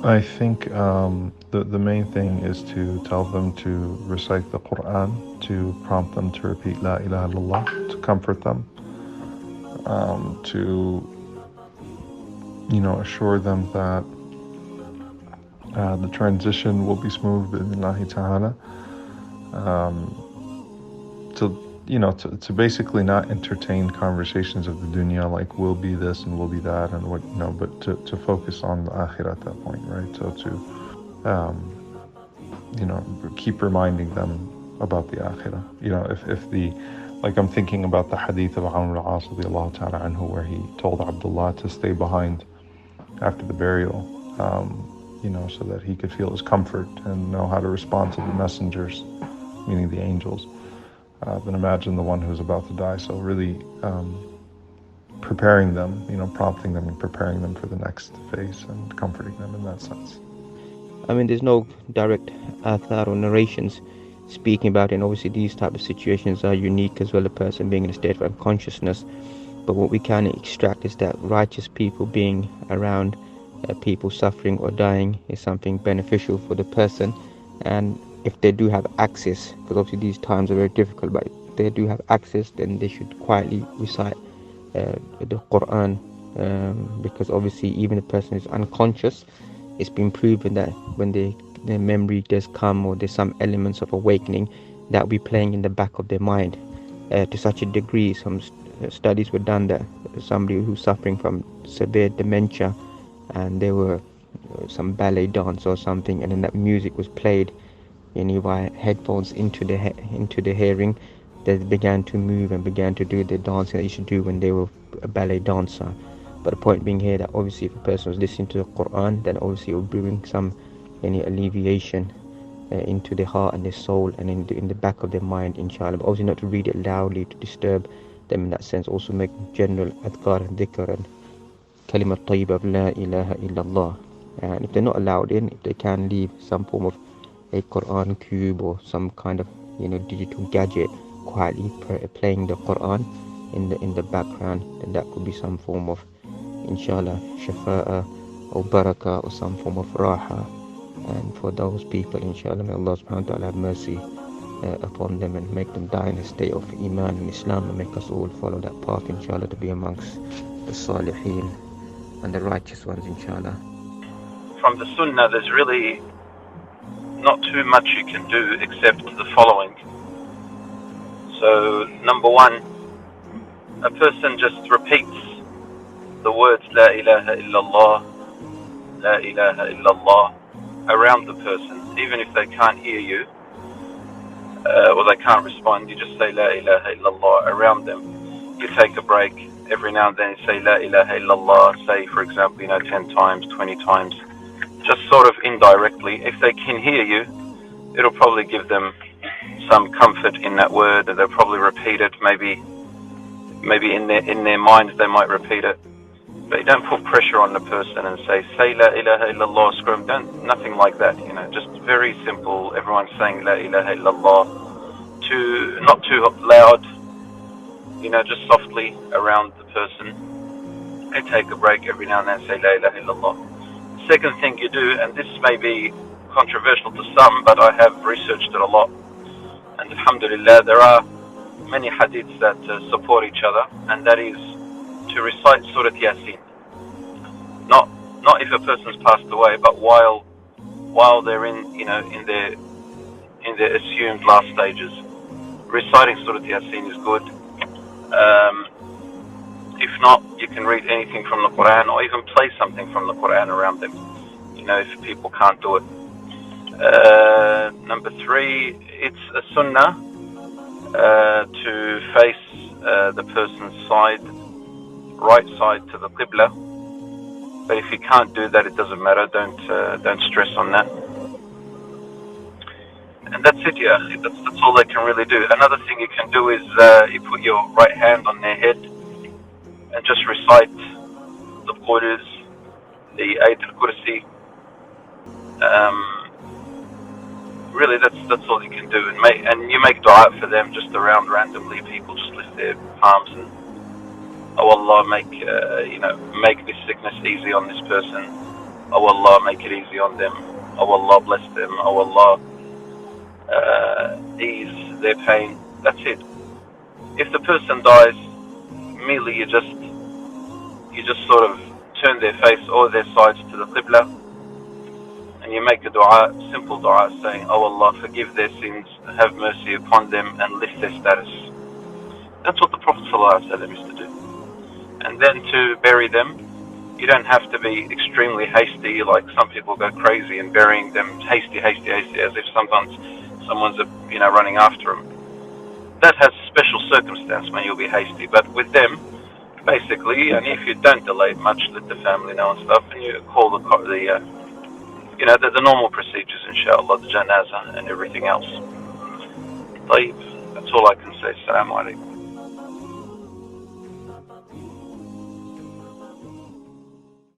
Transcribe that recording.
I think the main thing is to tell them to recite the Quran, to prompt them to repeat La ilaha illallah, to comfort them, to assure them that the transition will be smooth bi'idhnillahi ta'ala. To basically not entertain conversations of the dunya like will be this and will be that and what but to focus on the akhirah at that point, right? So to keep reminding them about the akhirah. If the like I'm thinking about the hadith of Amr al-As radiallahu ta'ala anhu, where he told Abdullah to stay behind after the burial, so that he could feel his comfort and know how to respond to the messengers, meaning the angels. Then imagine the one who's about to die. So really preparing them, prompting them and preparing them for the next phase and comforting them in that sense. I mean, there's no direct athar or narrations speaking about it, and obviously these type of situations are unique as well, a person being in a state of unconsciousness. But what we can extract is that righteous people being around people suffering or dying is something beneficial for the person. And if they do have access, because obviously these times are very difficult, but if they do have access, then they should quietly recite the Quran, because obviously even the person is unconscious, it's been proven that when their memory does come, or there's some elements of awakening, that will be playing in the back of their mind to such a degree. Some studies were done that somebody who's suffering from severe dementia, and there were some ballet dance or something, and then that music was played via headphones into the hearing, they began to move and began to do the dancing that you should do when they were a ballet dancer. But the point being here that obviously if a person was listening to the Quran, then obviously it will bring some any alleviation into their heart and their soul and in the back of their mind, inshallah. But obviously not to read it loudly to disturb them in that sense. Also make general adhkar and dhikr and kalimat tayyibah of la ilaha illallah. And if they're not allowed in, if they can leave some form of a Quran cube or some kind of digital gadget quietly playing the Quran in the background, then that could be some form of inshallah shafa'a or barakah or some form of raha. And for those people, inshallah, may Allah subhanahu wa ta'ala have mercy upon them and make them die in a state of iman and Islam, and make us all follow that path, inshallah, to be amongst the salihin and the righteous ones, inshallah. From the Sunnah, there's really not too much you can do except the following. So, number one, a person just repeats the words La ilaha illallah, La ilaha illallah around the person, even if they can't hear you or they can't respond. You just say La ilaha illallah around them. You take a break every now and then, you say La ilaha illallah, say for example 10 times, 20 times, just sort of indirectly. If they can hear you, it'll probably give them some comfort in that word, and they'll probably repeat it. Maybe in their minds they might repeat it. But you don't put pressure on the person and say La ilaha illallah, scream. Nothing like that. Just very simple. Everyone's saying La ilaha illallah, not too loud. Just softly around the person. And take a break every now and then, say La ilaha illallah. Second thing you do, and this may be controversial to some, but I have researched it a lot, and alhamdulillah, there are many hadiths that support each other, and that is to recite Surah Yasin. Not if a person's passed away, but while they're in their assumed last stages. Reciting Surah Yasin is good. If not, you can read anything from the Quran, or even play something from the Quran around them, if people can't do it. Number three, it's a sunnah to face the person's right side to the Qibla. But if you can't do that, it doesn't matter. Don't stress on that. And that's it, yeah. That's all they can really do. Another thing you can do is you put your right hand on their head and just recite the Qur'an, the Ayat al-Kursi. Really, that's all you can do. And you make dua for them just around randomly. People just lift their palms and, oh Allah, make this sickness easy on this person. Oh Allah, make it easy on them. Oh Allah, bless them. Oh Allah, ease their pain. That's it. If the person dies, merely you just sort of turn their face or their sides to the Qibla, and you make a dua, simple dua, saying, "Oh Allah, forgive their sins, have mercy upon them, and lift their status." That's what the Prophet ﷺ used to do. And then to bury them, you don't have to be extremely hasty, like some people go crazy and burying them hasty, as if sometimes someone's running after them. That has special circumstance when you'll be hasty, but with them, basically, and if you don't delay much, let the family know and stuff, and you call the normal procedures, inshallah, the janazah and everything else. طيب, that's all I can say. Assalamu alaikum.